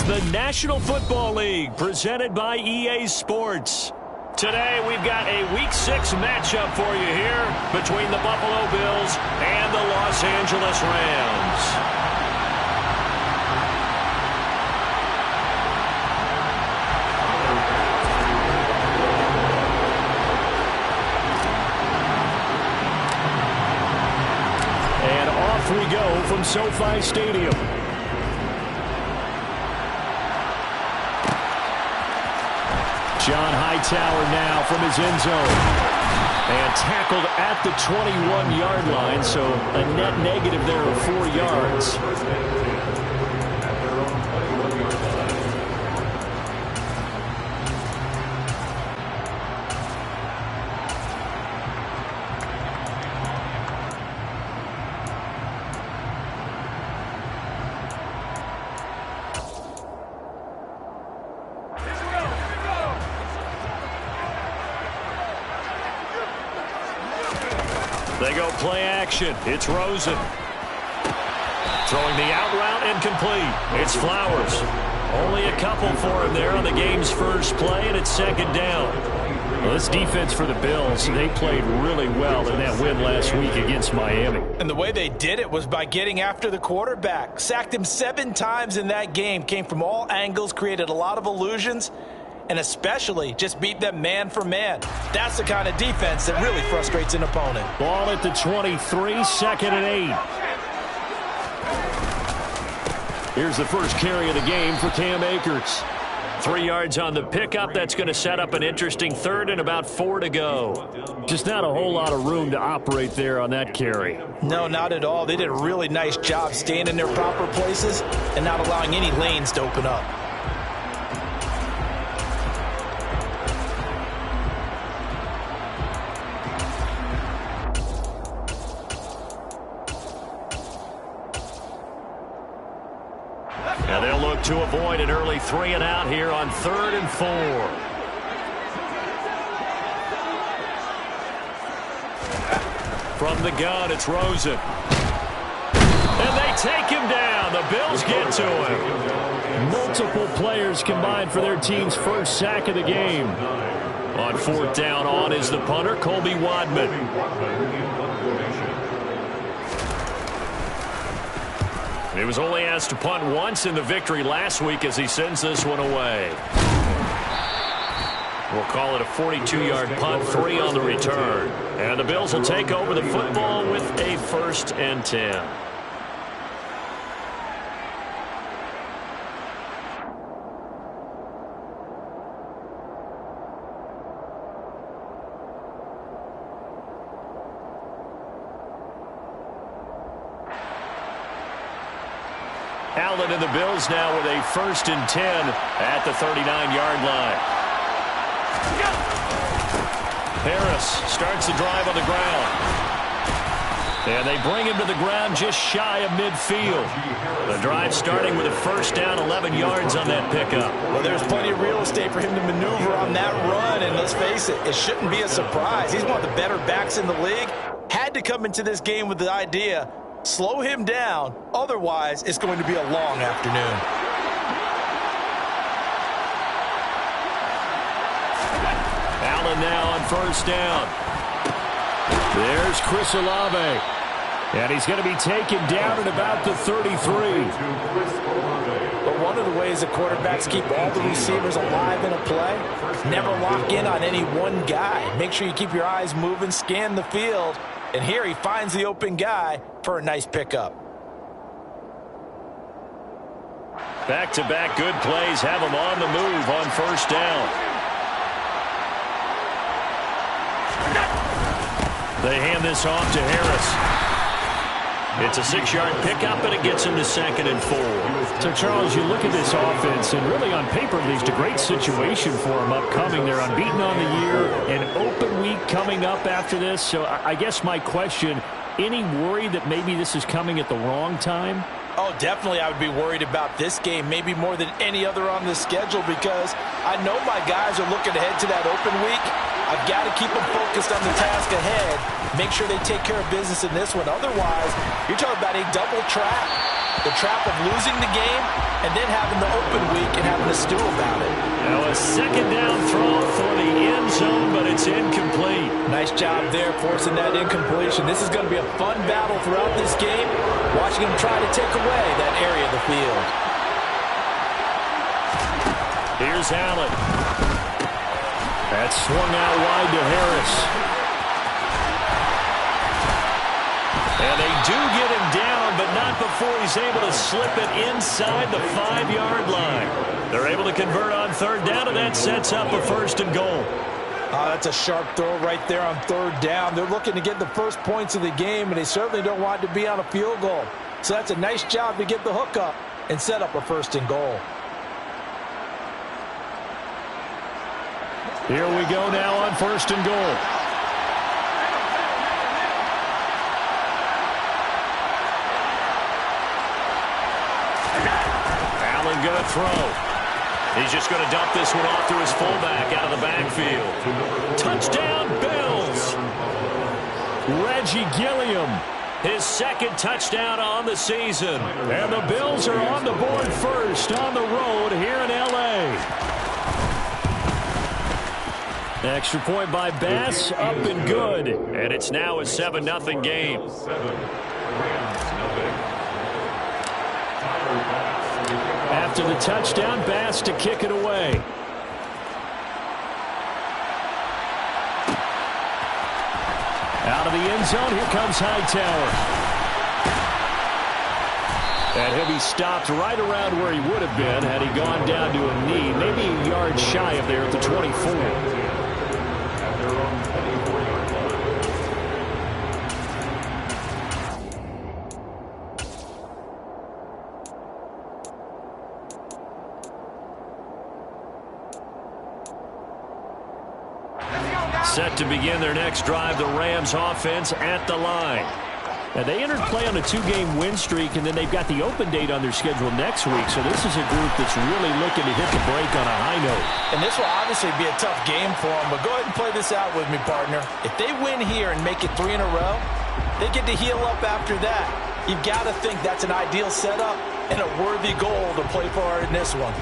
the National Football League, presented by EA Sports. Today, we've got a Week 6 matchup for you here between the Buffalo Bills and the Los Angeles Rams. And off we go from SoFi Stadium. John Hightower now from his end zone. And tackled at the 21-yard line, so a net negative there of 4 yards. They go play action. It's Rosen. Throwing the out route incomplete. It's Flowers. Only a couple for him there on the game's first play, and it's second down. Well, this defense for the Bills, they played really well in that win last week against Miami. And the way they did it was by getting after the quarterback. Sacked him 7 times in that game. Came from all angles, created a lot of illusions, and especially just beat them man for man. That's the kind of defense that really frustrates an opponent. Ball at the 23, second and 8. Here's the first carry of the game for Cam Akers. 3 yards on the pickup. That's going to set up an interesting third and about 4 to go. Just not a whole lot of room to operate there on that carry. No, not at all. They did a really nice job staying in their proper places and not allowing any lanes to open up. Now they'll look to avoid an early 3 and out here on 3rd and 4. From the gun, it's Rosen. And they take him down. The Bills get to him. Multiple players combined for their team's first sack of the game. On 4th down, on is the punter, Colby Wadman. He was only asked to punt once in the victory last week as he sends this one away. We'll call it a 42-yard punt, 3 on the return. And the Bills will take over the football with a 1st and 10. Allen and the Bills now with a 1st and 10 at the 39-yard line. Harris starts the drive on the ground. And they bring him to the ground just shy of midfield. The drive starting with a 1st down, 11 yards on that pickup. Well, there's plenty of real estate for him to maneuver on that run, and let's face it, it shouldn't be a surprise. He's one of the better backs in the league. Had to come into this game with the idea, slow him down, otherwise it's going to be a long afternoon. Allen now on 1st down. There's Chris Olave. And he's going to be taken down at about the 33. But one of the ways the quarterbacks keep all the receivers alive in a play, never lock in on any one guy. Make sure you keep your eyes moving, scan the field. And here he finds the open guy for a nice pickup. Back-to-back good plays have him on the move on 1st down. They hand this off to Harris. It's a 6-yard pickup, and it gets him to 2nd and 4. So, Charles, you look at this offense, and really on paper, at least, a great situation for them upcoming. They're unbeaten on the year, an open week coming up after this. So I guess my question, any worry that maybe this is coming at the wrong time? Oh, definitely I would be worried about this game, maybe more than any other on the schedule, because I know my guys are looking ahead to that open week. I've got to keep them focused on the task ahead, make sure they take care of business in this one. Otherwise, you're talking about a double trap. The trap of losing the game and then having the open week and having to stew about it. Now a second down throw for the end zone, but it's incomplete. Nice job there forcing that incompletion. This is going to be a fun battle throughout this game, watching him try to take away that area of the field. Here's Allen. That swung out wide to Harris. And they do get him down, but not before he's able to slip it inside the 5-yard line. They're able to convert on third down, and that sets up a 1st and goal. That's a sharp throw right there on third down. They're looking to get the first points of the game, and they certainly don't want to be on a field goal. So that's a nice job to get the hook up and set up a 1st and goal. Here we go now on 1st and goal. Allen going to throw. He's just going to dump this one off to his fullback out of the backfield. Touchdown, Bills! Reggie Gilliam, his 2nd touchdown on the season. And the Bills are on the board first on the road here in L.A. Extra point by Bass, up and good. And it's now a 7-0 game. After the touchdown, Bass to kick it away. Out of the end zone, here comes Hightower. And he'll be stopped right around where he would have been had he gone down to a knee, maybe a yard shy of there at the 24. Set to begin their next drive, the Rams offense at the line. Now, they entered play on a 2-game win streak, and then they've got the open date on their schedule next week. So this is a group that's really looking to hit the break on a high note. And this will obviously be a tough game for them, but go ahead and play this out with me, partner. If they win here and make it 3 in a row, they get to heal up after that. You've got to think that's an ideal setup and a worthy goal to play for in this one.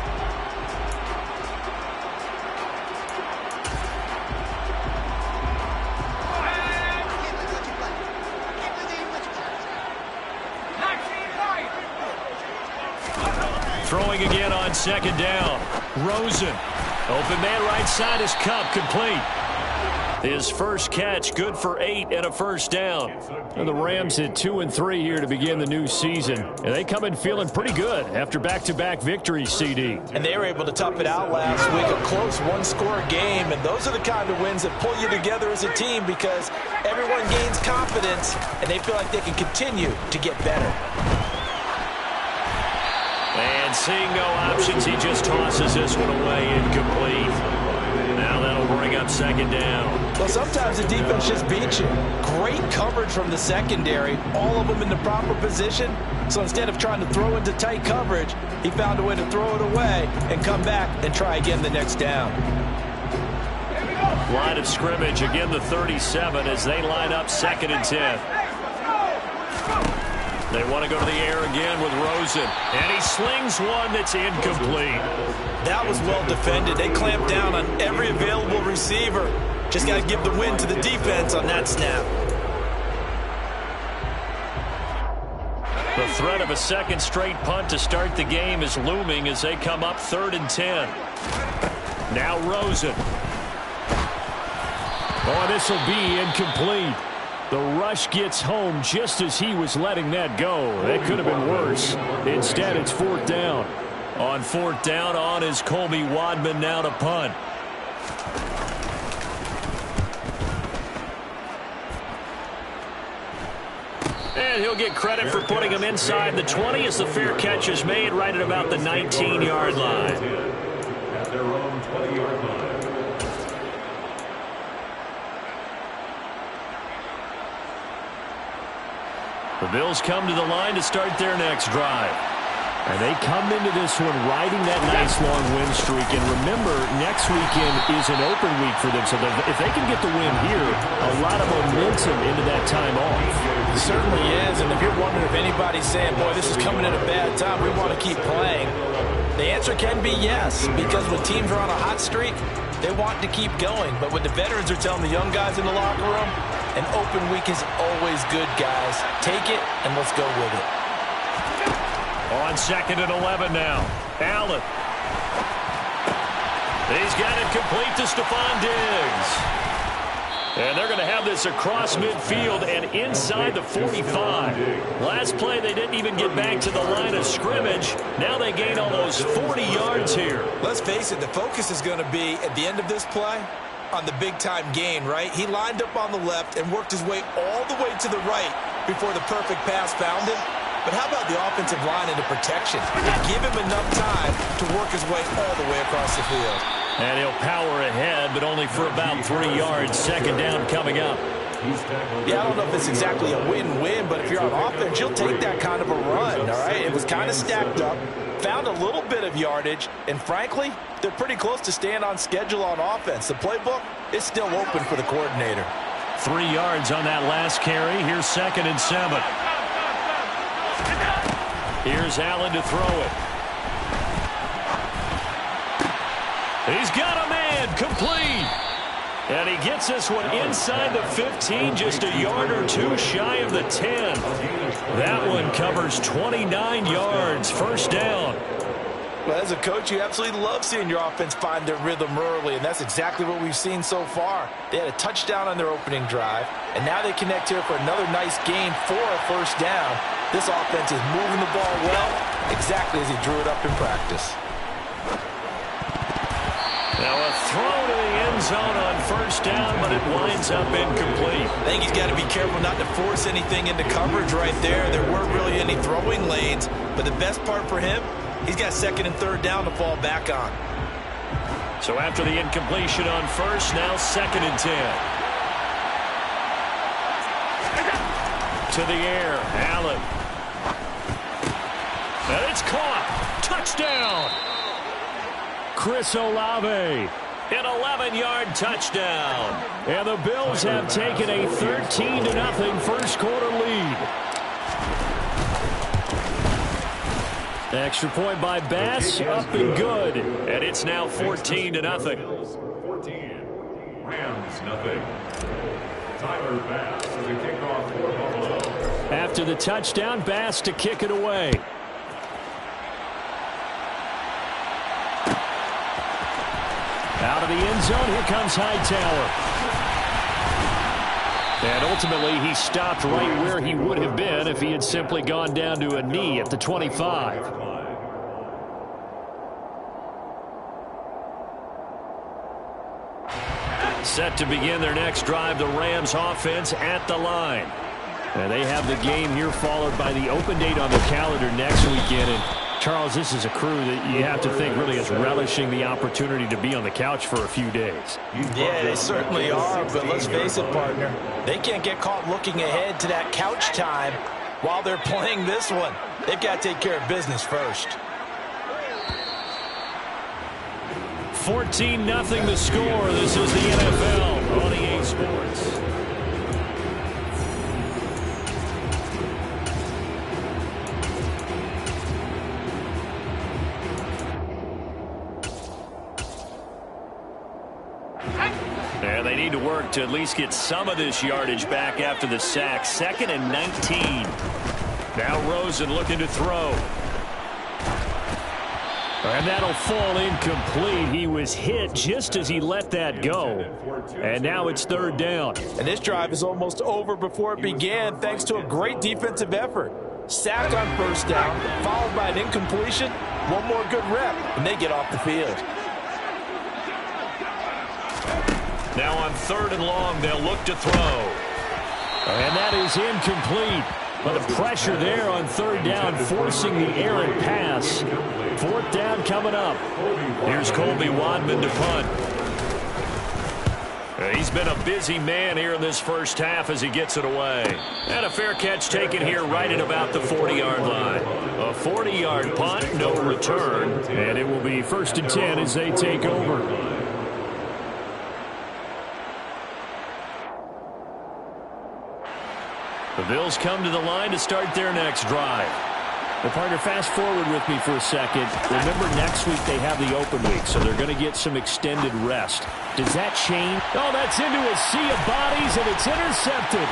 Throwing again on 2nd down. Rosen. Open man right side is Kupp, complete. His first catch, good for 8 and a 1st down. And the Rams hit 2 and 3 here to begin the new season. And they come in feeling pretty good after back-to-back victories, CD. And they were able to tough it out last week, a close 1-score game. And those are the kind of wins that pull you together as a team because everyone gains confidence and they feel like they can continue to get better. And seeing no options, he just tosses this one away, incomplete. Now that'll bring up 2nd down. Well, sometimes the defense just beats you. Great coverage from the secondary, all of them in the proper position. So instead of trying to throw into tight coverage, he found a way to throw it away and come back and try again the next down. Line of scrimmage, again the 37 as they line up 2nd and 10. They want to go to the air again with Rosen. And he slings one that's incomplete. That was well defended. They clamped down on every available receiver. Just got to give the win to the defense on that snap. The threat of a 2nd straight punt to start the game is looming as they come up 3rd and 10. Now Rosen. Oh, this will be incomplete. The rush gets home just as he was letting that go. That could have been worse. Instead, it's 4th down. On 4th down, on is Colby Wadman now to punt. And he'll get credit for putting him inside the 20 as the fair catch is made right at about the 19-yard line. At their own 20-yard line. The Bills come to the line to start their next drive. And they come into this one riding that nice long win streak. And remember, next weekend is an open week for them. So if they can get the win here, a lot of momentum into that time off. It certainly is. And if you're wondering if anybody's saying, boy, this is coming at a bad time, we want to keep playing, the answer can be yes. Because when teams are on a hot streak, they want to keep going. But what the veterans are telling the young guys in the locker room, an open week is always good, guys. Take it, and let's go with it. On 2nd and 11 now. Allen. He's got it complete to Stephon Diggs. And they're going to have this across midfield and inside the 45. Last play, they didn't even get back to the line of scrimmage. Now they gain almost 40 yards here. Let's face it, the focus is going to be, at the end of this play, on the big-time gain, right? He lined up on the left and worked his way all the way to the right before the perfect pass found him. But how about the offensive line into protection? They give him enough time to work his way all the way across the field. And he'll power ahead, but only for about 3 yards. 2nd down coming up. Yeah, I don't know if it's exactly a win-win, but if you're on offense, you'll take that kind of a run, all right? It was kind of stacked up, found a little bit of yardage, and frankly, they're pretty close to staying on schedule on offense. The playbook is still open for the coordinator. 3 yards on that last carry. Here's 2nd and 7. Here's Allen to throw it. He's got a man, complete. And he gets this one inside the 15, just a yard or two shy of the 10. That one covers 29 yards, 1st down. Well, as a coach, you absolutely love seeing your offense find their rhythm early, and that's exactly what we've seen so far. They had a touchdown on their opening drive, and now they connect here for another nice gain for a 1st down. This offense is moving the ball well, exactly as he drew it up in practice. Now a throw to the end zone on 1st down, but it winds up incomplete. I think he's got to be careful not to force anything into coverage right there. There weren't really any throwing lanes, but the best part for him, he's got 2nd and 3rd down to fall back on. So after the incompletion on 1st, now 2nd and 10. To the air, Allen. And it's caught. Touchdown. Chris Olave. An 11-yard touchdown. And the Bills have taken a 13-0 first quarter lead. Extra point by Bass, up and good. And it's now 14-0. 14. Rams, nothing. Tyler Bass as a kickoff for Buffalo. After the touchdown, Bass to kick it away. Out of the end zone, here comes Hightower. And ultimately, he stopped right where he would have been if he had simply gone down to a knee at the 25. Set to begin their next drive, the Rams offense at the line. And they have the game here followed by the open date on the calendar next weekend. And Charles, this is a crew that you have to think really is relishing the opportunity to be on the couch for a few days. Yeah, they certainly are, but let's face it, partner. They can't get caught looking ahead to that couch time while they're playing this one. They've got to take care of business first. 14-0 the score. This is the NFL on EA Sports. And they need to work to at least get some of this yardage back after the sack. 2nd and 19. Now Rosen looking to throw. And that'll fall incomplete. He was hit just as he let that go. And now it's 3rd down. And this drive is almost over before it began thanks to a great defensive effort. Sacked on 1st down, followed by an incompletion. One more good rep, and they get off the field. Now on 3rd and long, they'll look to throw. And that is incomplete. But the pressure there on 3rd down, forcing the errant pass. 4th down coming up. Here's Colby Wadman to punt. He's been a busy man here in this first half as he gets it away. And a fair catch taken here right at about the 40-yard line. A 40-yard punt, no return. And it will be 1st and 10 as they take over. The Bills come to the line to start their next drive. Well, partner, fast forward with me for a second. Remember, next week they have the open week, so they're going to get some extended rest. Does that change? Oh, that's into a sea of bodies, and it's intercepted.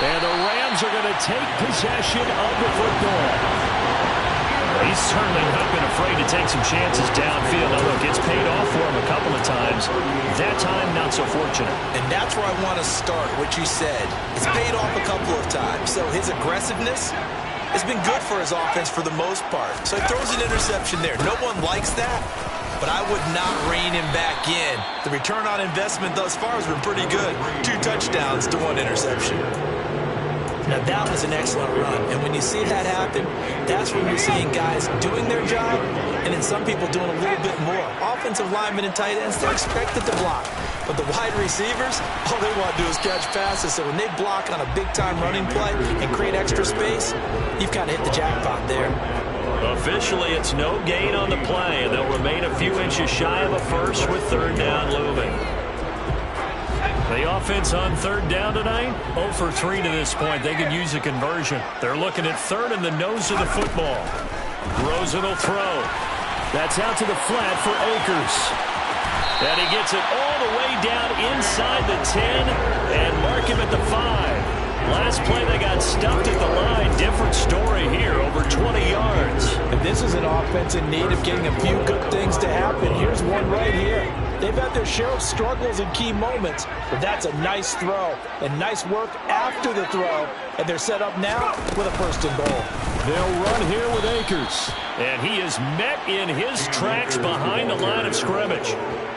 And the Rams are going to take possession of the football. He's certainly not been afraid to take some chances downfield. Now, look, it's paid off for him a couple of times. That time, not so fortunate. And that's where I want to start, what you said. It's paid off a couple of times. So his aggressiveness has been good for his offense for the most part. So he throws an interception there. No one likes that, but I would not rein him back in. The return on investment thus far has been pretty good. 2 touchdowns to 1 interception. Now, that was an excellent run. And when you see that happen, that's when you're seeing guys doing their job and then some people doing a little bit more. Offensive linemen and tight ends, they're expected to block. But the wide receivers, all they want to do is catch passes. So when they block on a big-time running play and create extra space, you've kind of hit the jackpot there. Officially, it's no gain on the play, and they'll remain a few inches shy of a first with 3rd down looming. The offense on 3rd down tonight, 0 for 3 to this point. They could use a conversion. They're looking at 3rd in the nose of the football. Rosen will throw. That's out to the flat for Akers. And he gets it all the way down inside the 10 and mark him at the 5. Last play, they got stuffed at the line. Different story here, over 20 yards. And this is an offense in need of getting a few good things to happen. Here's one right here. They've had their share of struggles in key moments, but that's a nice throw and nice work after the throw. And they're set up now with a 1st and goal. They'll run here with Akers. And he is met in his tracks behind the line of scrimmage.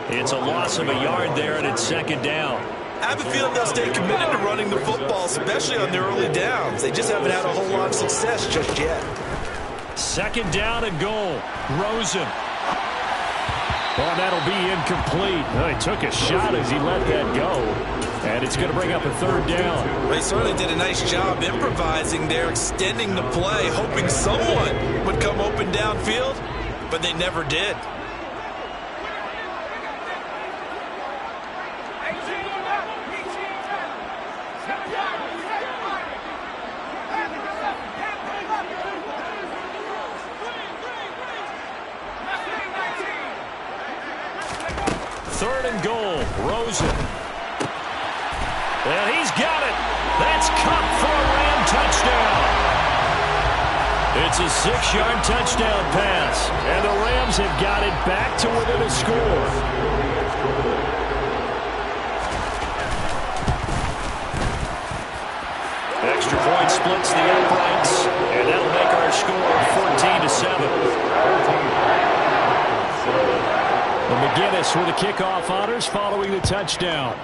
It's a loss of a yard there, and it's 2nd down. I have a feeling they'll stay committed to running the football, especially on their early downs. They just haven't had a whole lot of success just yet. 2nd down and goal. Rosen. Well, that'll be incomplete. Well, he took a shot as he let that go. And it's going to bring up a 3rd down. They certainly did a nice job improvising there, extending the play, hoping someone would come open downfield, but they never did. Rosen. And he's got it. That's Kupp for a Ram touchdown. It's a 6-yard touchdown pass. And the Rams have got it back to within a score. Extra point splits the uprights. And that'll make our score 14-7. McGinnis with the kickoff honors following the touchdown.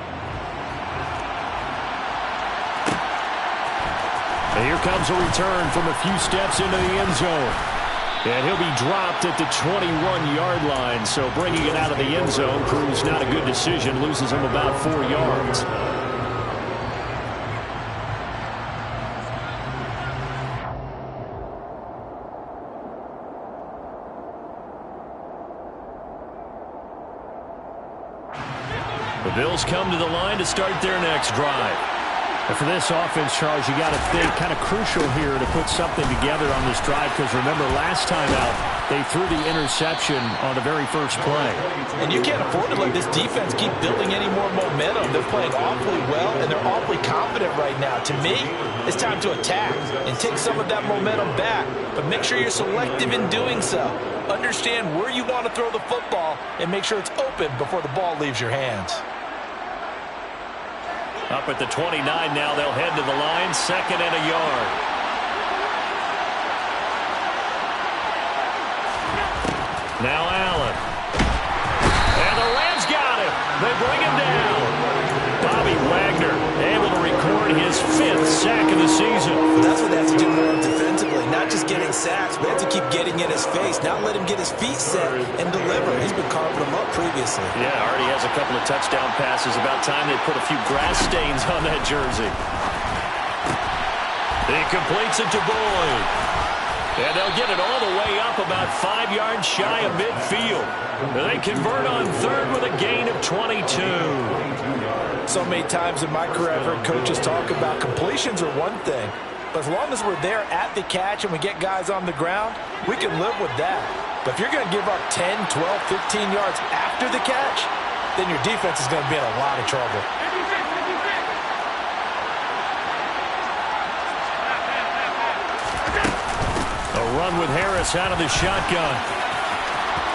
And here comes a return from a few steps into the end zone. And he'll be dropped at the 21-yard line. So bringing it out of the end zone proves not a good decision. Loses him about 4 yards. The Bills come to the line to start their next drive. And for this offense, Charles, you got to think kind of crucial here to put something together on this drive because remember last time out they threw the interception on the very first play. And you can't afford to let this defense keep building any more momentum. They're playing awfully well and they're awfully confident right now. To me, it's time to attack and take some of that momentum back. But make sure you're selective in doing so. Understand where you want to throw the football and make sure it's open before the ball leaves your hands. Up at the 29 now, they'll head to the line, 2nd and a yard. Now Allen. And the Rams got him. They bring him down. Bobby Wagner able to record his 5th sack of the season. Well, that's what they have to do more defensively. not just getting sacks, but have to keep getting in his face, not let him get his feet set and deliver. He's been carving them up previously. Yeah, already has a couple of touchdown passes. About time they put a few grass stains on that jersey. He completes it to Boyd. And they'll get it all the way up about 5 yards shy of midfield. They convert on third with a gain of 22. So many times in my career, I've heard coaches talk about completions are one thing. But as long as we're there at the catch and we get guys on the ground, we can live with that. But if you're going to give up 10, 12, 15 yards after the catch, then your defense is going to be in a lot of trouble. A run with Harris out of the shotgun.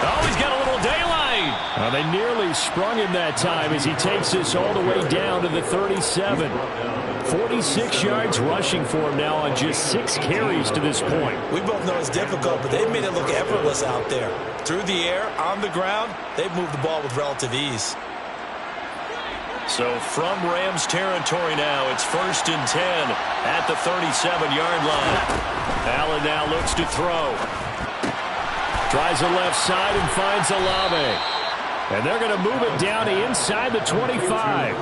Oh, he's got a little daylight. Well, they nearly sprung him that time as he takes this all the way down to the 37. 46 yards rushing for him now on just 6 carries to this point. We both know it's difficult, but they've made it look effortless out there. Through the air, on the ground, they've moved the ball with relative ease. So from Rams territory now, it's 1st and 10 at the 37-yard line. Allen now looks to throw. Tries the left side and finds Olave. And they're going to move it down to inside the 25.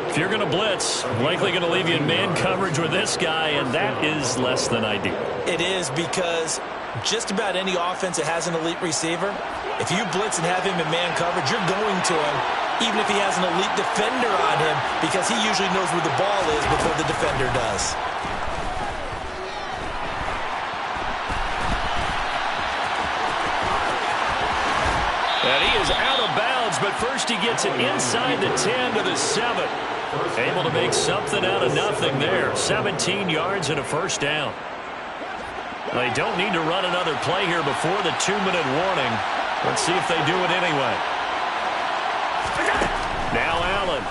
If you're going to blitz, likely going to leave you in man coverage with this guy, and that is less than ideal. It is, because just about any offense that has an elite receiver, if you blitz and have him in man coverage, you're going to him, even if he has an elite defender on him, because he usually knows where the ball is before the defender does. And he is out of bounds, but first he gets it inside the 10 to the 7. Able to make something out of nothing there. 17 yards and a first down. They don't need to run another play here before the 2-minute warning. Let's see if they do it anyway. Now Allen.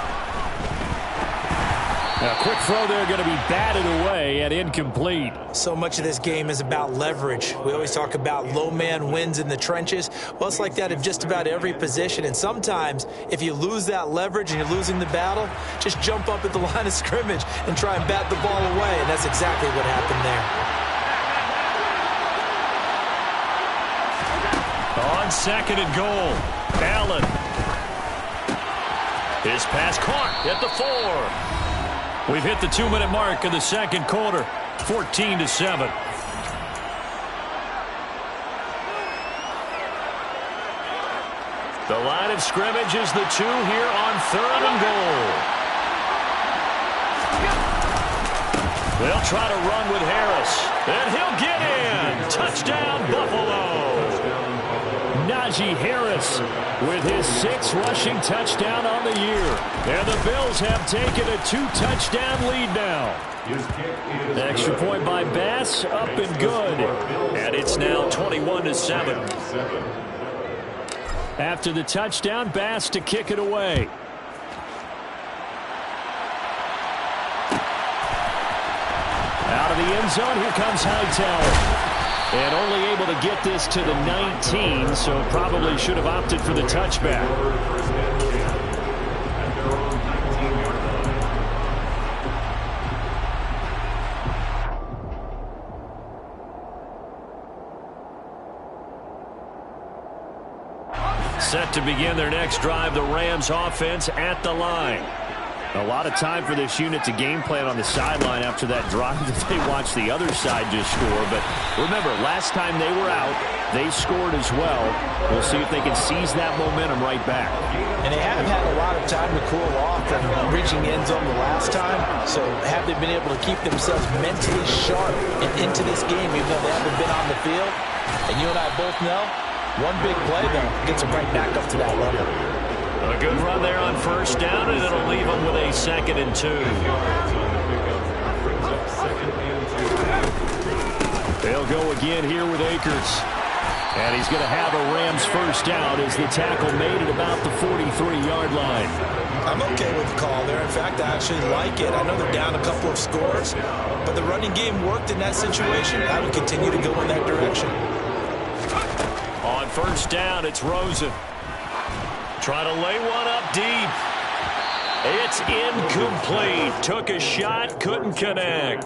A quick throw there, going to be batted away and incomplete. So much of this game is about leverage. We always talk about low man wins in the trenches. Well, it's like that in just about every position. And sometimes, if you lose that leverage and you're losing the battle, just jump up at the line of scrimmage and try and bat the ball away. And that's exactly what happened there. On 2nd and goal, Allen. His pass caught at the 4. We've hit the 2-minute mark of the second quarter, 14 to 7. The line of scrimmage is the 2 here on 3rd and goal. They'll try to run with Harris, and he'll get in. Touchdown, Buffalo. Najee Harris with his 6th rushing touchdown on the year. And the Bills have taken a 2-touchdown lead now. Extra point by Bass, up and good. And it's now 21 to 7. After the touchdown, Bass to kick it away. Out of the end zone, here comes Hightower. And only able to get this to the 19, so probably should have opted for the touchback. Set to begin their next drive, the Rams offense at the line. A lot of time for this unit to game plan on the sideline after that drive that they watched the other side just score. But remember, last time they were out, they scored as well. We'll see if they can seize that momentum right back. And they haven't had a lot of time to cool off from reaching the end zone the last time. So have they been able to keep themselves mentally sharp and into this game, even though they haven't been on the field? And you and I both know, one big play, though, gets them right back up to that level. A good run there on 1st down, and it'll leave them with a 2nd and 2. They'll go again here with Akers. And he's going to have a Rams 1st down as the tackle made at about the 43-yard line. I'm okay with the call there. In fact, I actually like it. I know they're down a couple of scores, but the running game worked in that situation. I would continue to go in that direction. On 1st down, it's Rosen. Try to lay one up deep. It's incomplete. Took a shot, couldn't connect.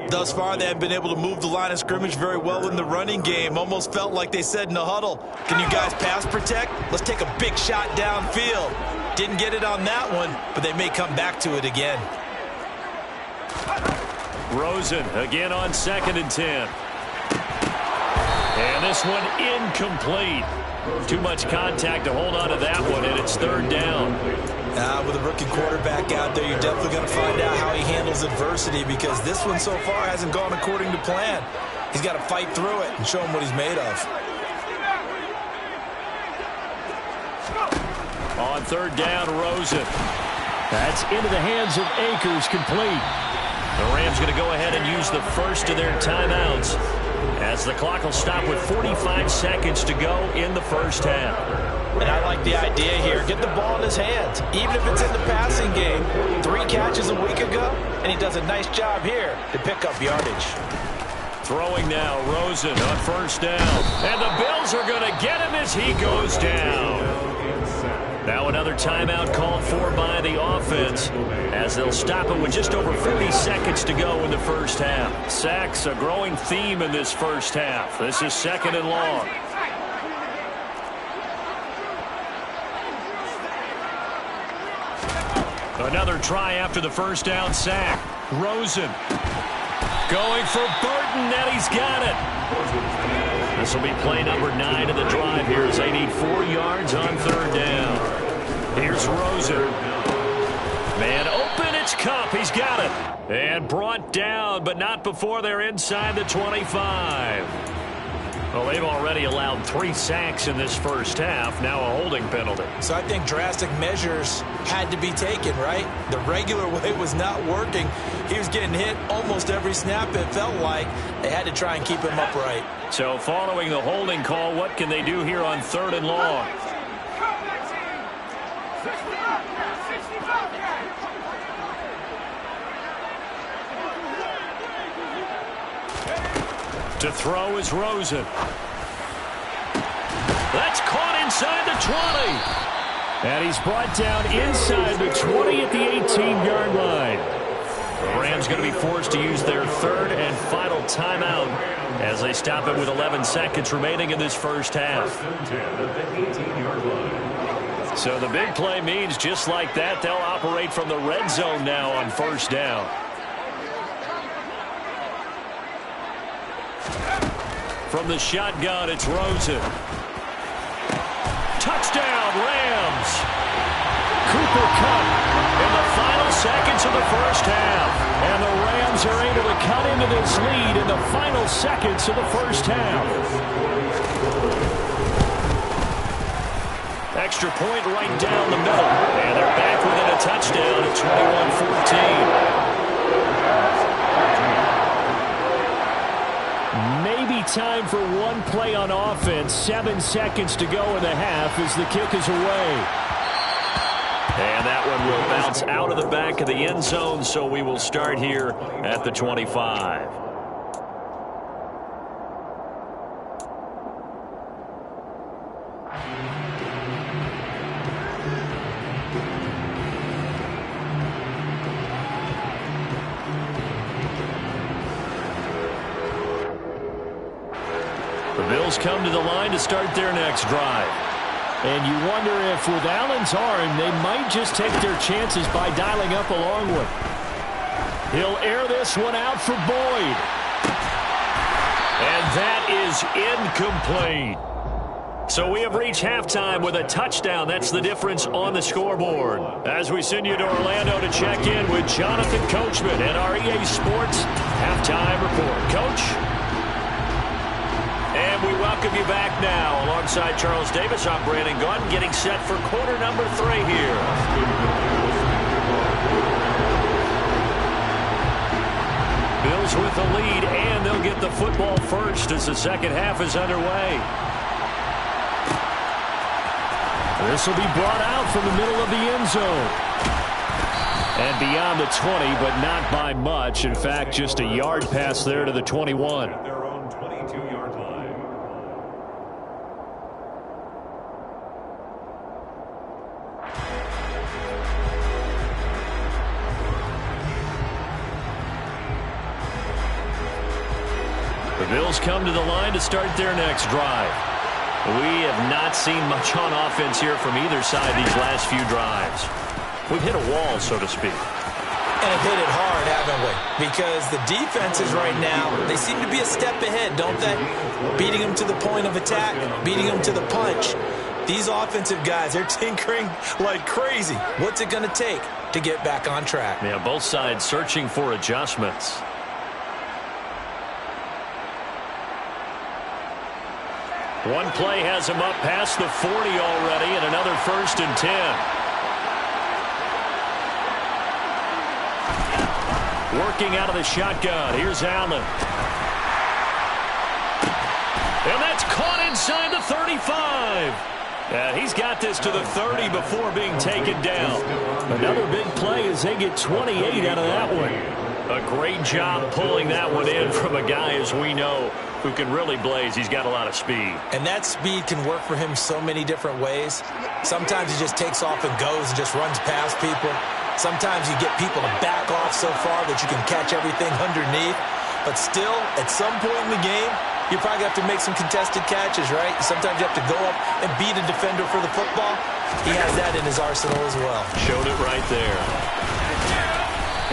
Thus far, they haven't been able to move the line of scrimmage very well in the running game. Almost felt like they said in the huddle, can you guys pass protect? Let's take a big shot downfield. Didn't get it on that one, but they may come back to it again. Rosen again on 2nd and 10. And this one incomplete. Too much contact to hold on to that one, and it's 3rd down. With a rookie quarterback out there, you're definitely going to find out how he handles adversity, because this one so far hasn't gone according to plan. He's got to fight through it and show him what he's made of. On 3rd down, Rosen. That's into the hands of Akers, complete. The Rams going to go ahead and use the first of their timeouts, as the clock will stop with 45 seconds to go in the first half. And I like the idea here. Get the ball in his hands, even if it's in the passing game. 3 catches a week ago, and he does a nice job here to pick up yardage. Throwing now, Rosen on 1st down. And the Bills are going to get him as he goes down. Now another timeout called for by the offense, as they'll stop it with just over 40 seconds to go in the first half. Sacks, a growing theme in this first half. This is 2nd and long. Another try after the first down sack. Rosen going for Burton, and he's got it. This will be play number 9 of the drive here, as they need 4 yards on 3rd down. Here's Rosen. Man open, it's Kupp. He's got it. And brought down, but not before they're inside the 25. Well, they've already allowed 3 sacks in this first half. Now a holding penalty. So I think drastic measures had to be taken, right? The regular way was not working. He was getting hit almost every snap, it felt like. They had to try and keep him upright. So following the holding call, what can they do here on 3rd and long? To throw is Rosen. That's caught inside the 20. And he's brought down inside the 20 at the 18-yard line. The Rams going to be forced to use their 3rd and final timeout, as they stop it with 11 seconds remaining in this first half. So the big play means just like that, they'll operate from the red zone now on 1st down. From the shotgun, it's Rosen. Touchdown, Rams. Cooper Kupp in the final seconds of the first half. And the Rams are able to cut into this lead in the final seconds of the first half. Extra point right down the middle. And they're back within a touchdown at 21-14. Maybe time for one play on offense. 7 seconds to go in the half as the kick is away. And that one will bounce out of the back of the end zone, so we will start here at the 25. The Bills come to the line to start their next drive. And you wonder if with Allen's arm, they might just take their chances by dialing up a long one. He'll air this one out for Boyd. And that is incomplete. So we have reached halftime with a touchdown. That's the difference on the scoreboard. As we send you to Orlando to check in with Jonathan Coachman and our EA Sports halftime report. Coach? And we welcome you back now. Alongside Charles Davis, I'm Brandon Gaudin, getting set for quarter number 3 here. Bills with the lead, and they'll get the football first as the second half is underway. This will be brought out from the middle of the end zone. And beyond the 20, but not by much. In fact, just a yard pass there to the 21. Their own 22-yard line. Bills come to the line to start their next drive. We have not seen much on offense here from either side these last few drives. We've hit a wall, so to speak. And have hit it hard, haven't we? Because the defenses right now, they seem to be a step ahead, don't they? Beating them to the point of attack, beating them to the punch. These offensive guys, they're tinkering like crazy. What's it going to take to get back on track? Yeah, both sides searching for adjustments. One play has him up past the 40 already, and another 1st and 10. Working out of the shotgun. Here's Allen. And that's caught inside the 35. And he's got this to the 30 before being taken down. Another big play as they get 28 out of that one. A great job pulling that one in from a guy, as we know, who can really blaze. He's got a lot of speed. And that speed can work for him so many different ways. Sometimes he just takes off and goes and just runs past people. Sometimes you get people to back off so far that you can catch everything underneath. But still, at some point in the game, you probably have to make some contested catches, right? Sometimes you have to go up and beat a defender for the football. He has that in his arsenal as well. Showed it right there.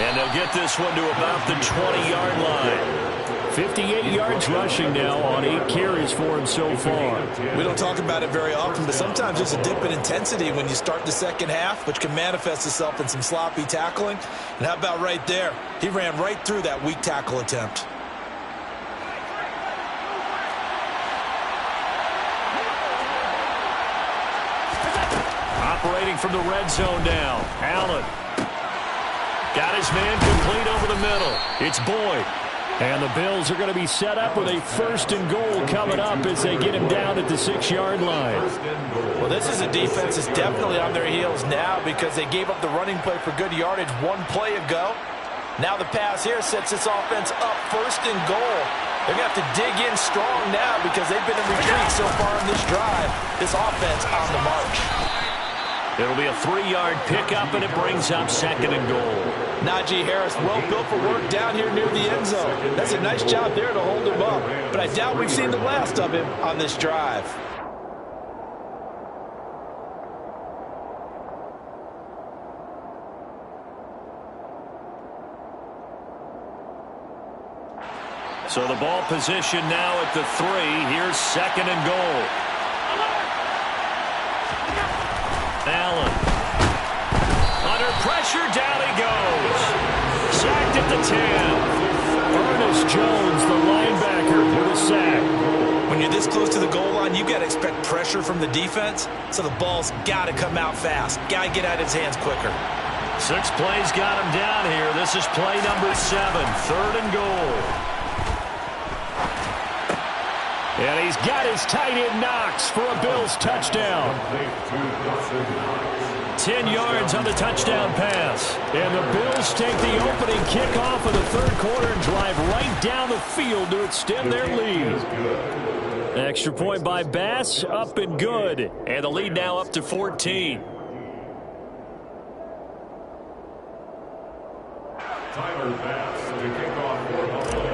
And they'll get this one to about the 20-yard line. 58 yards rushing now on 8 carries for him so far. We don't talk about it very often, but sometimes there's a dip in intensity when you start the second half, which can manifest itself in some sloppy tackling. And how about right there? He ran right through that weak tackle attempt. Operating from the red zone now. Allen. Got his man complete over the middle. It's Boyd. And the Bills are going to be set up with a 1st and goal coming up as they get him down at the 6-yard line. Well, this is a defense that's definitely on their heels now because they gave up the running play for good yardage one play ago. Now the pass here sets this offense up 1st and goal. They're going to have to dig in strong now because they've been in retreat so far in this drive. This offense on the march. It'll be a 3-yard pickup, and it brings up 2nd and goal. Najee Harris, well built for work down here near the end zone. That's a nice job there to hold him up. But I doubt we've seen the last of him on this drive. So the ball position now at the 3. Here's 2nd and goal. Allen. Under pressure, down he goes. Sacked at the 10. Ernest Jones, the linebacker, with a sack. When you're this close to the goal line, you got to expect pressure from the defense, so the ball's got to come out fast. Got to get out of his hands quicker. 6 plays got him down here. This is play number 7, 3rd and goal. And he's got his tight end Knox for a Bills touchdown. 10 yards on the touchdown pass. And the Bills take the opening kickoff of the 3rd quarter and drive right down the field to extend their lead. Extra point by Bass, up and good. And the lead now up to 14. Tyler Bass to kick off for Buffalo.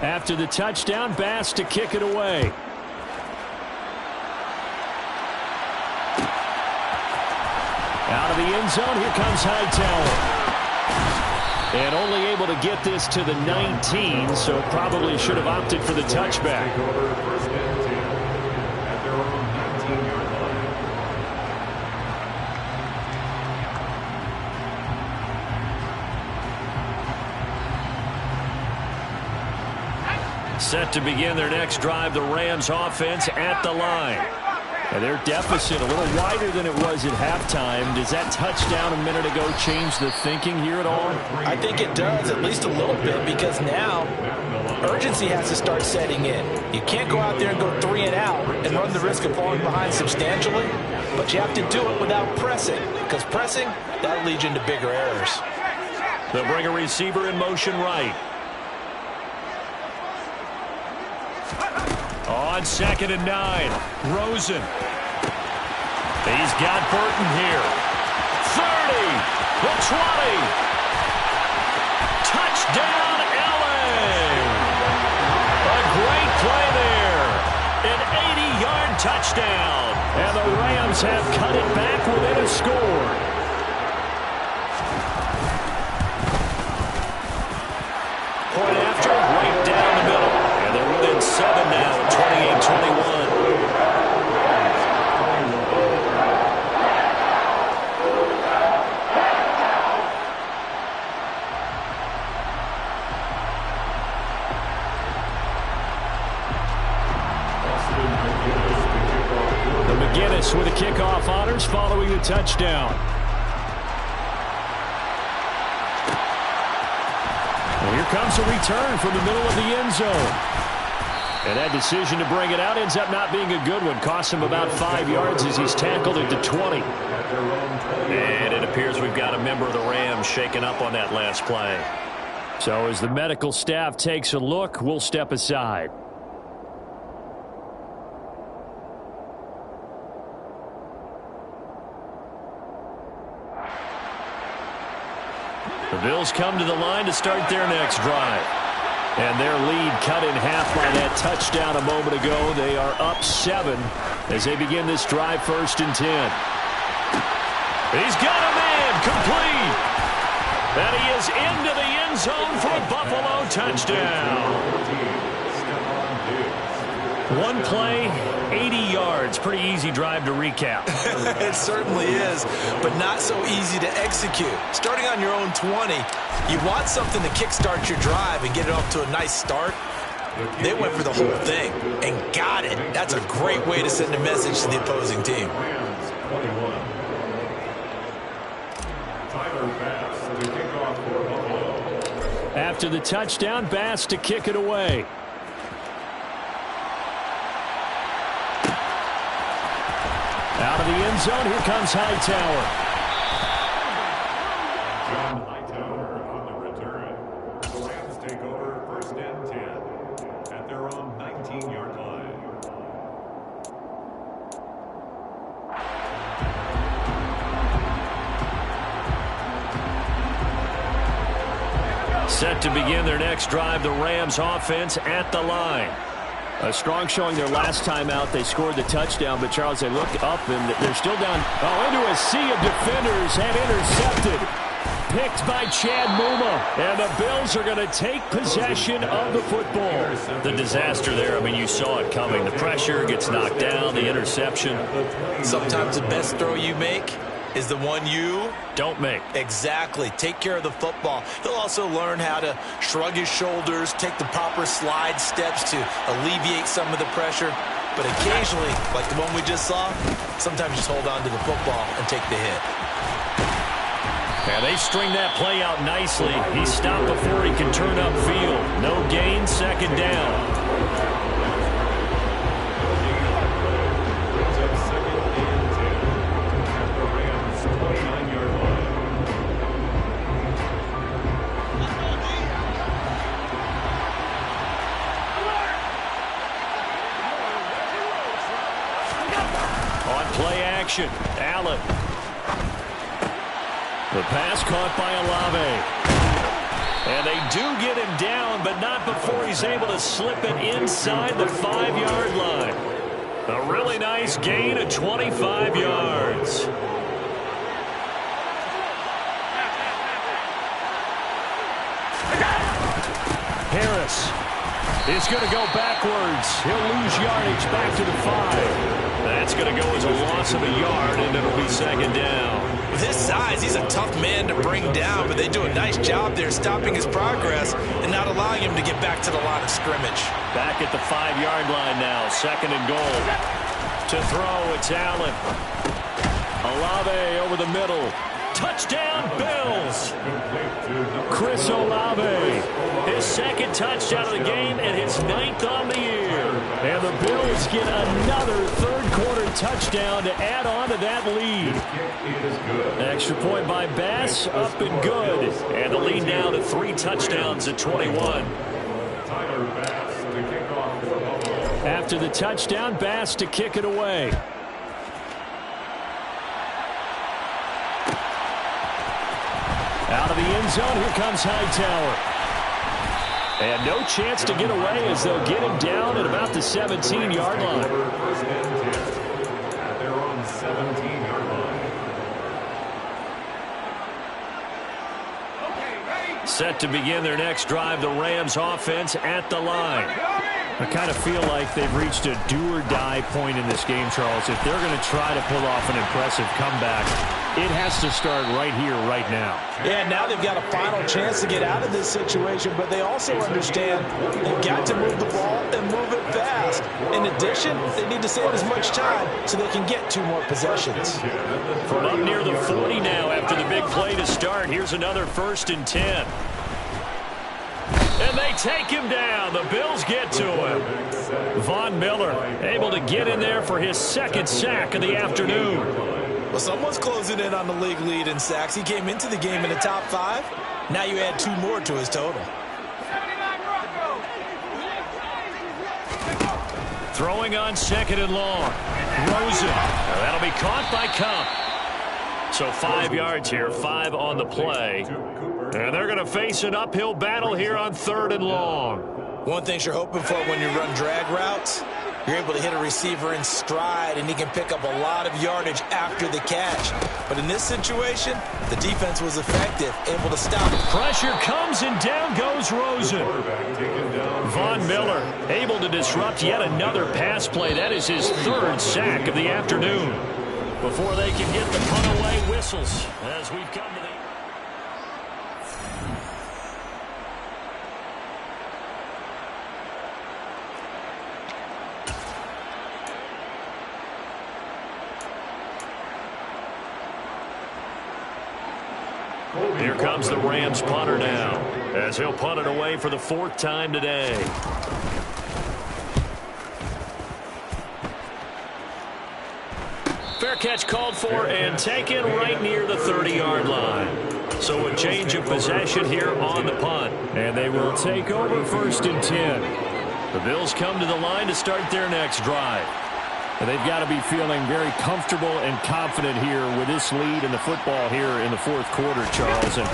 After the touchdown, Bass to kick it away. Out of the end zone, here comes Hightower. And only able to get this to the 19, so probably should have opted for the touchback. Take over 1st and 10 at their own 19-yard line. Set to begin their next drive, the Rams offense at the line. And their deficit a little wider than it was at halftime. Does that touchdown a minute ago change the thinking here at all? I think it does, at least a little bit, because now urgency has to start setting in. You can't go out there and go 3 and out and run the risk of falling behind substantially, but you have to do it without pressing, because pressing, that'll lead you into bigger errors. They'll bring a receiver in motion right. On 2nd and 9, Rosen. He's got Burton here. 30, the 20. Touchdown, touchdown. And the Rams have cut it back within a score. Point after, right down the middle. And they're within 7 now, 28-21. McGinnis with the kickoff honors following the touchdown. And here comes a return from the middle of the end zone. And that decision to bring it out ends up not being a good one. Costs him about 5 yards as he's tackled at the 20. And it appears we've got a member of the Rams shaken up on that last play. So as the medical staff takes a look, we'll step aside. The Bills come to the line to start their next drive. And their lead cut in half by that touchdown a moment ago. They are up 7 as they begin this drive, 1st and 10. He's got a man, complete. And he is into the end zone for a Buffalo touchdown. One play, 80 yards. Pretty easy drive to recap. It certainly is, but not so easy to execute. Starting on your own 20, you want something to kickstart your drive and get it off to a nice start. They went for the whole thing and got it. That's a great way to send a message to the opposing team. After the touchdown, Bass to kick it away. Out of the end zone, here comes Hightower. John Hightower on the return. The Rams take over 1st and 10 at their own 19-yard line. Set to begin their next drive, the Rams offense at the line. A strong showing their last time out. They scored the touchdown, but Charles, they look up and they're still down into a sea of defenders and intercepted. Picked by Chad Muma. And the Bills are going to take possession of the football. The disaster there, I mean, you saw it coming. The pressure gets knocked down, the interception. Sometimes the best throw you make is the one you don't make. Exactly. Take care of the football. He'll also learn how to shrug his shoulders, take the proper slide steps to alleviate some of the pressure. But occasionally, like the one we just saw, sometimes just hold on to the football and take the hit. And they string that play out nicely. He stopped before he can turn upfield. No gain, 2nd down. Allen. The pass caught by Olave. And they do get him down, but not before he's able to slip it inside the 5-yard line. A really nice gain of 25 yards. Harris is going to go backwards. He'll lose yardage back to the 5. That's going to go as a loss of a yard, and it'll be 2nd down. With his size, he's a tough man to bring down, but they do a nice job there stopping his progress and not allowing him to get back to the line of scrimmage. Back at the 5-yard line now, 2nd and goal. To throw, it's Allen. Olave over the middle. Touchdown, Bills! Chris Olave, his 2nd touchdown of the game and his 9th on the year. And the Bills get another 3rd-quarter touchdown to add on to that lead. Extra point by Bass, up and good. And the lead now to 3 touchdowns at 21. After the touchdown, Bass to kick it away. Out of the end zone, here comes Hightower. And no chance to get away as they'll get him down at about the 17-yard line. Set to begin their next drive, the Rams offense at the line. I kind of feel like they've reached a do-or-die point in this game, Charles. If they're going to try to pull off an impressive comeback, it has to start right here, right now. Yeah, now they've got a final chance to get out of this situation, but they also understand they've got to move the ball and move it fast. In addition, they need to save as much time so they can get 2 more possessions. From up near the 40 now after the big play to start, here's another 1st and 10. And they take him down. The Bills get to him. Von Miller able to get in there for his 2nd sack of the afternoon. Well, someone's closing in on the league lead in sacks. He came into the game in the top 5. Now you add 2 more to his total. Throwing on 2nd and long. Rosen. That'll be caught by Kupp. So 5 yards here, 5 on the play. And they're going to face an uphill battle here on 3rd and long. One thing you're hoping for when you run drag routes, you're able to hit a receiver in stride, and he can pick up a lot of yardage after the catch. But in this situation, the defense was effective, able to stop. Pressure comes, and down goes Rosen. Von Miller able to disrupt yet another pass play. That is his 3rd sack of the afternoon. Before they can get the punt away whistles as we've come to the... Here comes the Rams punter now, as he'll punt it away for the 4th time today. Fair catch called for and taken right near the 30-yard line. So a change of possession here on the punt. And they will take over 1st and 10. The Bills come to the line to start their next drive. And they've got to be feeling very comfortable and confident here with this lead in the football here in the 4th quarter, Charles. And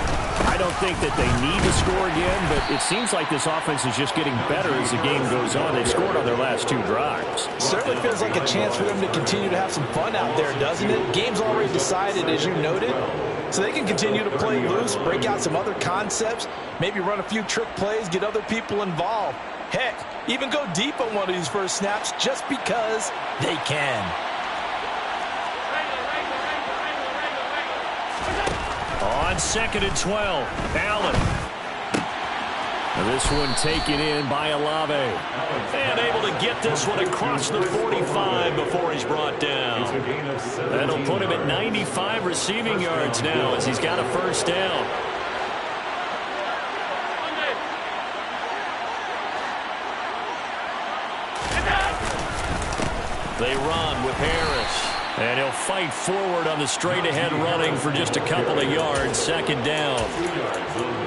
I don't think that they need to score again, but it seems like this offense is just getting better as the game goes on. They've scored on their last 2 drives. Certainly feels like a chance for them to continue to have some fun out there, doesn't it? Game's already decided, as you noted. So they can continue to play loose, break out some other concepts, maybe run a few trick plays, get other people involved. Heck, even go deep on one of these first snaps just because they can. On 2nd and 12, Allen. This one taken in by Olave. And able to get this one across the 45 before he's brought down. That'll put him at 95 receiving yards now as he's got a 1st down. They run with Harris. And he'll fight forward on the straight-ahead running for just a couple of yards. 2nd down.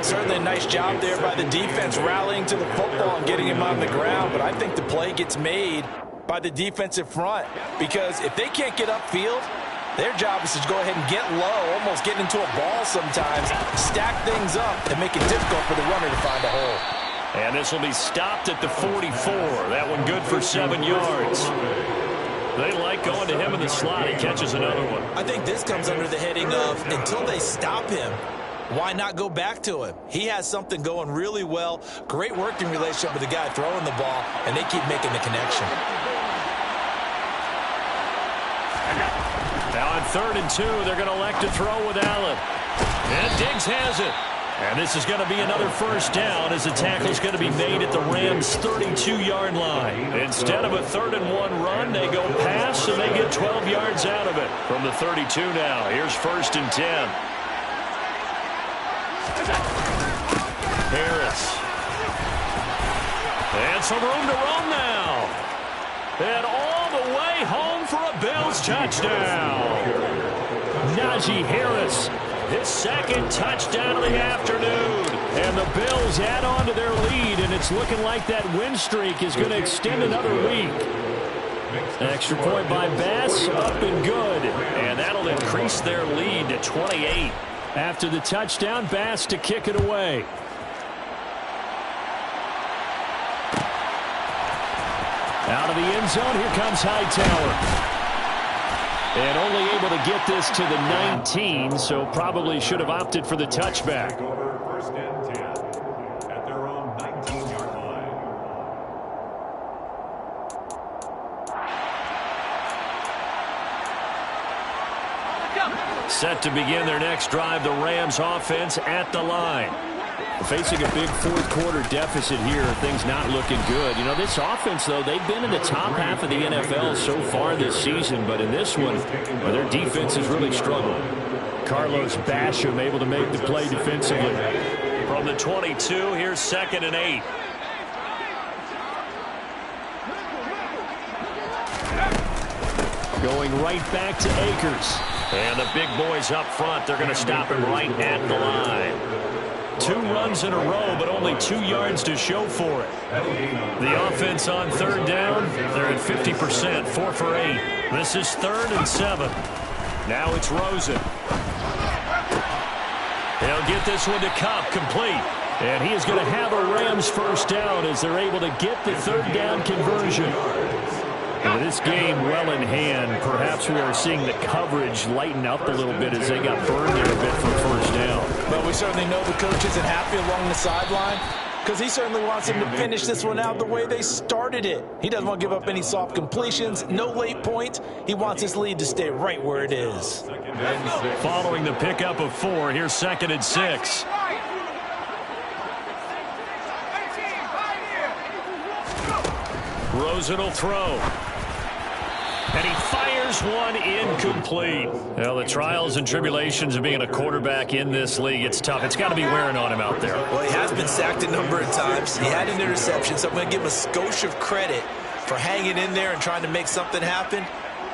Certainly a nice job there by the defense rallying to the football and getting him on the ground. But I think the play gets made by the defensive front. Because if they can't get upfield, their job is to go ahead and get low, almost get into a ball sometimes, stack things up, and make it difficult for the runner to find a hole. And this will be stopped at the 44. That one good for 7 yards. They like going to him in the slot. He catches another one. I think this comes under the heading of until they stop him, why not go back to him? He has something going really well. Great working relationship with the guy throwing the ball, and they keep making the connection. Now on 3rd and 2, they're going to elect to throw with Allen. And Diggs has it. And this is going to be another 1st down as the tackle is going to be made at the Rams' 32-yard line. Instead of a 3rd and 1 run, they go pass, and they get 12 yards out of it. From the 32 now, here's 1st and 10. Harris. And some room to run now. And all the way home for a Bills touchdown. Najee Harris. His 2nd touchdown of the afternoon. And the Bills add on to their lead, and it's looking like that win streak is going to extend another week. Extra point by Bass, up and good. And that'll increase their lead to 28. After the touchdown, Bass to kick it away. Out of the end zone, here comes Hightower. And only able to get this to the 19, so probably should have opted for the touchback. First and 10. Set to begin their next drive, the Rams offense at the line. Facing a big fourth-quarter deficit here, things not looking good. You know, this offense, though, they've been in the top half of the NFL so far this season, but in this one, well, their defense has really struggled. Carlos Basham able to make the play defensively. From the 22, here's 2nd and 8. Going right back to Akers. And the big boys up front, they're going to stop him right at the line. 2 runs in a row, but only 2 yards to show for it. The offense on 3rd down, they're at 50%, 4 for 8. This is 3rd and 7. Now it's Rosen. He'll get this one to Kupp, complete. And he is going to have a Rams first down as they're able to get the 3rd down conversion. And with this game well in hand, perhaps we are seeing the coverage lighten up a little bit as they got burned there a bit for first down. But we certainly know the coach isn't happy along the sideline because he certainly wants them to finish this one out the way they started it. He doesn't want to give up any soft completions, no late points. He wants his lead to stay right where it is. Following the pickup of 4, here's 2nd and 6. Rosen will throw. And he fires one incomplete. Well, the trials and tribulations of being a quarterback in this league, it's tough. It's got to be wearing on him out there. Well, he has been sacked a number of times. He had an interception, so I'm going to give him a skosh of credit for hanging in there and trying to make something happen,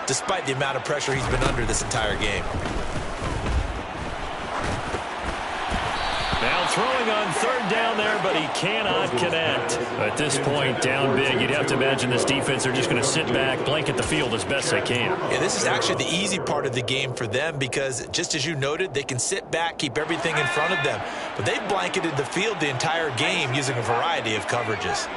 despite the amount of pressure he's been under this entire game. Now throwing on 3rd down there, but he cannot connect. At this point, down big, you'd have to imagine this defense, they're just going to sit back, blanket the field as best they can. Yeah, this is actually the easy part of the game for them because, just as you noted, they can sit back, keep everything in front of them. But they've blanketed the field the entire game using a variety of coverages.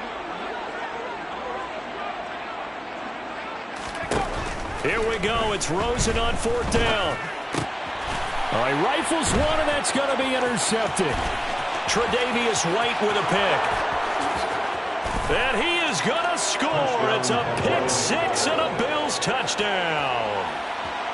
Here we go. It's Rosen on 4th down. All right, rifles one, and that's going to be intercepted. Tre'Davious White with a pick. And he is going to score. It's a pick 6 and a Bills touchdown.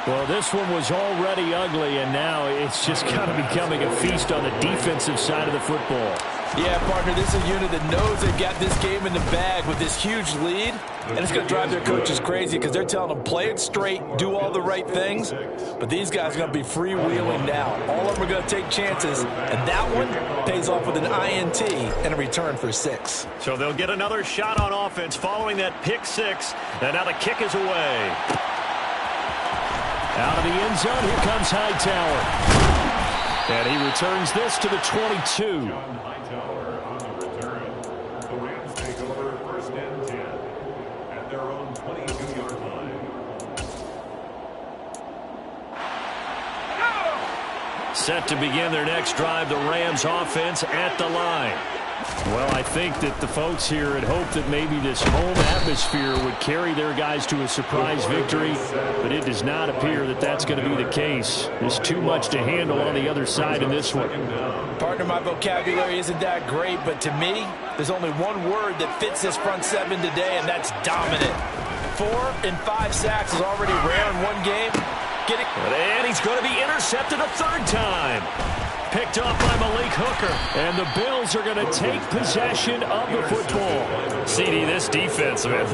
Well, this one was already ugly, and now it's just kind of becoming a feast on the defensive side of the football. Yeah, partner, this is a unit that knows they've got this game in the bag with this huge lead, and it's going to drive their coaches crazy because they're telling them play it straight, do all the right things, but these guys are going to be freewheeling now. All of them are going to take chances, and that one pays off with an INT and a return for 6. So they'll get another shot on offense following that pick 6, and now the kick is away. Out of the end zone, here comes Hightower. And he returns this to the 22. Hightower on the return. The Rams take over 1st and 10 at their own 22-yard line. Set to begin their next drive, the Rams offense at the line. Well, I think that the folks here had hoped that maybe this home atmosphere would carry their guys to a surprise victory, but it does not appear that that's going to be the case. There's too much to handle on the other side in this one. Partner, my vocabulary isn't that great, but to me, there's only one word that fits this front 7 today, and that's dominant. 4 and 5 sacks is already rare in one game. And he's going to be intercepted a 3rd time. Picked off by Malik Hooker. And the Bills are going to take possession of the football. CD, this defense, man,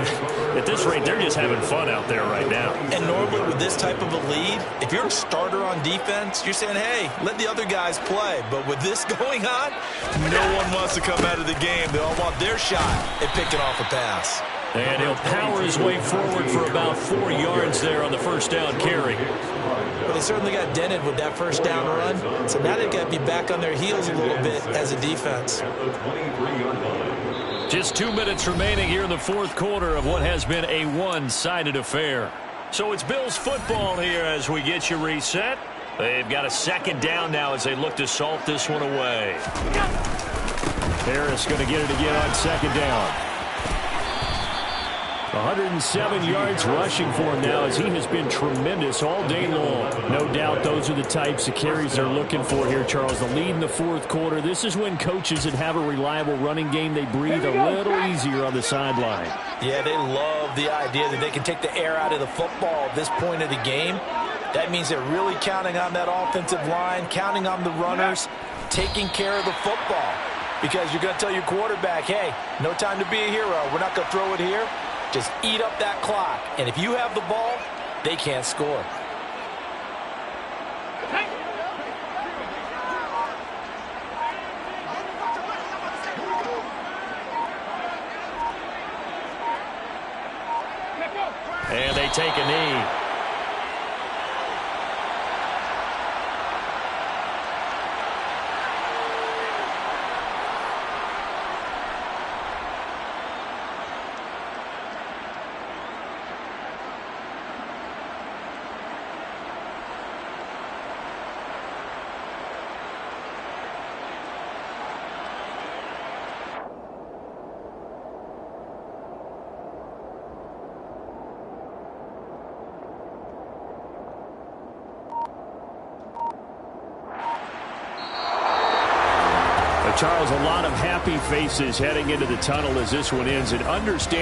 at this rate, they're just having fun out there right now. And normally with this type of a lead, if you're a starter on defense, you're saying, hey, let the other guys play. But with this going on, no one wants to come out of the game. They all want their shot at picking off a pass. And he'll power his way forward for about 4 yards there on the 1st down carry. But they certainly got dented with that 1st down run. So now they've got to be back on their heels a little bit as a defense. Just 2 minutes remaining here in the 4th quarter of what has been a one-sided affair. So it's Bills football here as we get you reset. They've got a 2nd down now as they look to salt this one away. Harris going to get it again on 2nd down. 107 yards rushing for him now as he has been tremendous all day long. No doubt those are the types of carries they're looking for here, Charles. The lead in the 4th quarter. This is when coaches that have a reliable running game, they breathe a little easier on the sideline. Yeah, they love the idea that they can take the air out of the football at this point of the game. That means they're really counting on that offensive line, counting on the runners, taking care of the football. Because you're going to tell your quarterback, hey, no time to be a hero. We're not going to throw it here. Just eat up that clock. And if you have the ball, they can't score. And they take a knee. Charles, a lot of happy faces heading into the tunnel as this one ends, and understand